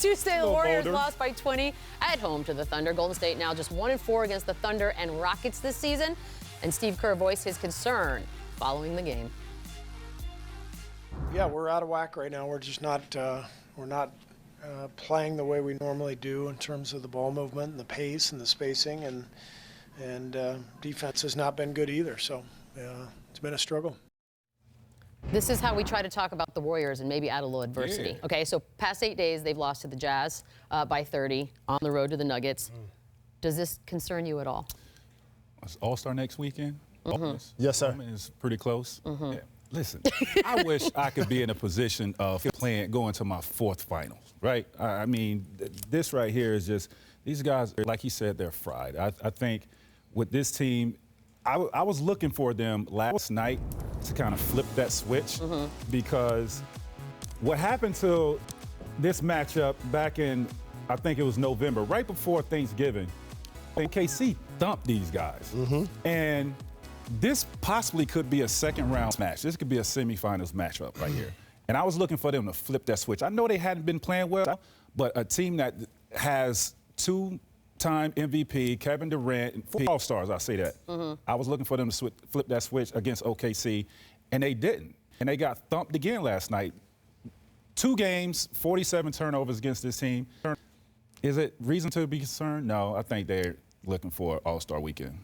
Tuesday, the Warriors lost by 20 at home to the Thunder. Golden State now just 1-4 against the Thunder and Rockets this season. And Steve Kerr voiced his concern following the game. Yeah, we're out of whack right now. We're just not playing the way we normally do in terms of the ball movement and the pace and the spacing, and defense has not been good either. So it's been a struggle. This is how we try to talk about the Warriors and maybe add a little adversity. Yeah. Okay, so past 8 days, they've lost to the Jazz by 30 on the road to the Nuggets. Does this concern you at all? It's All-Star next weekend? Yes, sir. It's pretty close. Yeah. Listen, I wish I could be in a position of going to my fourth finals, right? I mean, this right here is just, these guys, like he said, they're fried. I think with this team, I was looking for them last night to kind of flip that switch because what happened to this matchup back in, I think it was November, right before Thanksgiving, KC thumped these guys. And this possibly could be a second-round match. This could be a semifinals matchup right here. And I was looking for them to flip that switch. I know they hadn't been playing well, but a team that has two-time MVP, Kevin Durant, 4 All-Stars, I say that. I was looking for them to flip that switch against OKC, and they didn't. And they got thumped again last night. 2 games, 47 turnovers against this team. Is it reason to be concerned? No, I think they're looking for All-Star weekend.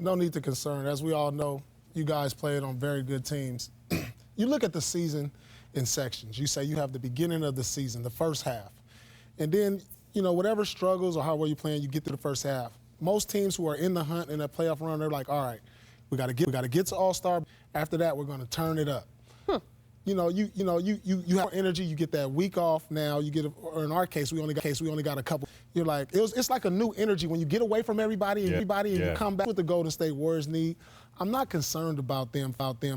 No need to concern. As we all know, you guys played on very good teams. You look at the season in sections. You say you have the beginning of the season, the first half. And then, you know, whatever struggles or how well you're playing, you get through the first half. Most teams who are in the hunt in that playoff run, they're like, all right, we got to get to All-Star. After that, we're going to turn it up. You have energy. You get that week off now. You get, or in our case, we only got a couple. You're like, it's like a new energy when you get away from everybody and you come back with the Golden State Warriors need. I'm not concerned about them.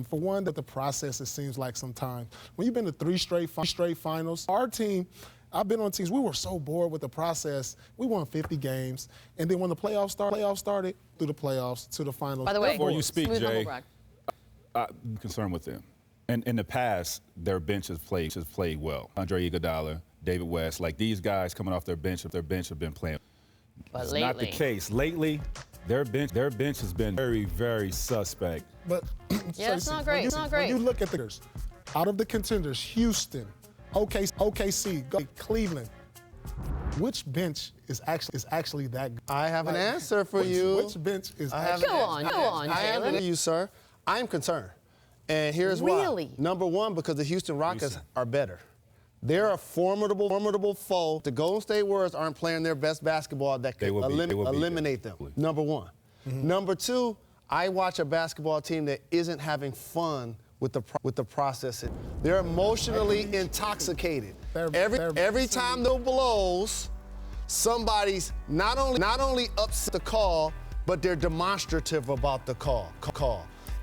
For one, that the process, it seems like sometimes when you've been to 3 straight finals, our team. I've been on teams. We were so bored with the process. We won 50 games, and then when the playoffs started, through the playoffs to the finals. By the way, before you speak, Jay, I'm concerned with them. And in the past, their bench has played well. Andre Iguodala, David West, like these guys coming off their bench have been playing. But it's not the case. Lately, their bench has been very, very suspect. But yeah, it's not great. It's not great. When you look at the out of the contenders, Houston, OKC, Cleveland. Which bench is actually that good? I have an answer for you. Which bench is Go on, I have an answer for you, sir. I'm concerned. And here's why. Really? Number one, because the Houston Rockets are better. They're a formidable foe. The Golden State Warriors aren't playing their best basketball that could eliminate them. Number one. Number two, I watch a basketball team that isn't having fun with the process. They're emotionally intoxicated. Every time the blows, somebody's not only upset the call, but they're demonstrative about the call.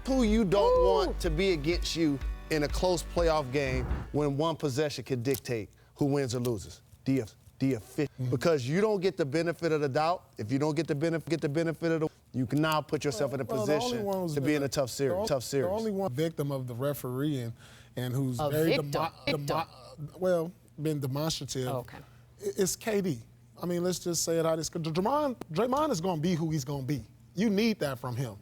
Who you don't want to be against you in a close playoff game when one possession can dictate who wins or loses. Because you don't get the benefit of the doubt. If you don't get the benefit of the, you can now put yourself in a position to be in a tough series. The only one victim of the referee and who's been demonstrative. It's KD. I mean, let's just say it how this. Draymond is going to be who he's going to be. You need that from him.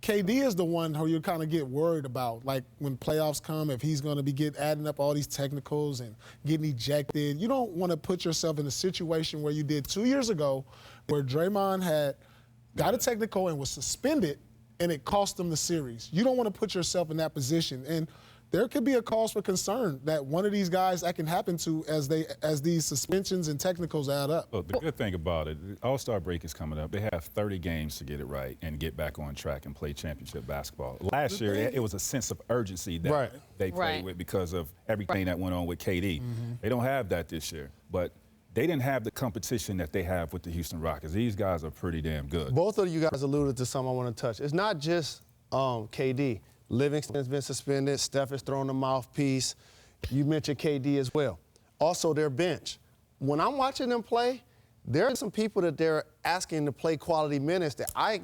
KD is the one who you kind of get worried about, like when playoffs come, if he's going to be adding up all these technicals and getting ejected. You don't want to put yourself in a situation where you did 2 years ago where Draymond had got a technical and was suspended, and it cost them the series. You don't want to put yourself in that position. And there could be a cause for concern that one of these guys that can happen to as these suspensions and technicals add up. Well, the good thing about it, the All-Star break is coming up. They have 30 games to get it right and get back on track and play championship basketball. Last year, it was a sense of urgency that they played with because of everything that went on with KD. They don't have that this year, but they didn't have the competition that they have with the Houston Rockets. These guys are pretty damn good. Both of you guys alluded to something I want to touch. It's not just KD. Livingston's been suspended. Steph has thrown the mouthpiece. You mentioned KD as well. Also, their bench. When I'm watching them play, there are some people that they're asking to play quality minutes that I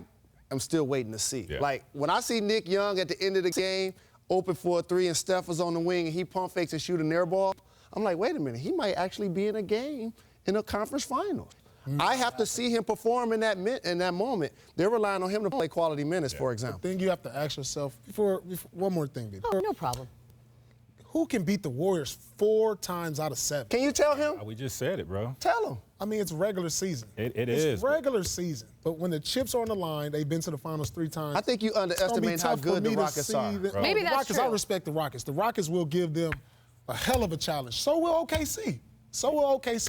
am still waiting to see. Like, when I see Nick Young at the end of the game, open for a 3, and Steph was on the wing, and he pump fakes and shoot an air ball, I'm like, wait a minute, he might actually be in a game in a conference finals. I have to see him perform in that moment. They're relying on him to play quality minutes, for example. The thing you have to ask yourself, before one more thing, Vito. Oh, no problem. Who can beat the Warriors 4 times out of 7? Can you tell him? We just said it, bro. Tell him. I mean, it's regular season. It's regular season. But when the chips are on the line, they've been to the finals 3 times. I think you underestimate how good the Rockets are. Maybe that's Rockets, true. I respect the Rockets. The Rockets will give them a hell of a challenge. So will OKC.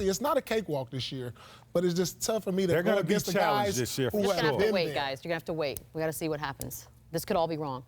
It's not a cakewalk this year, but it's just tough for me to go against the guys this year, who You're have going to have to been wait, there. guys. You're going to have to wait. We got to see what happens. This could all be wrong.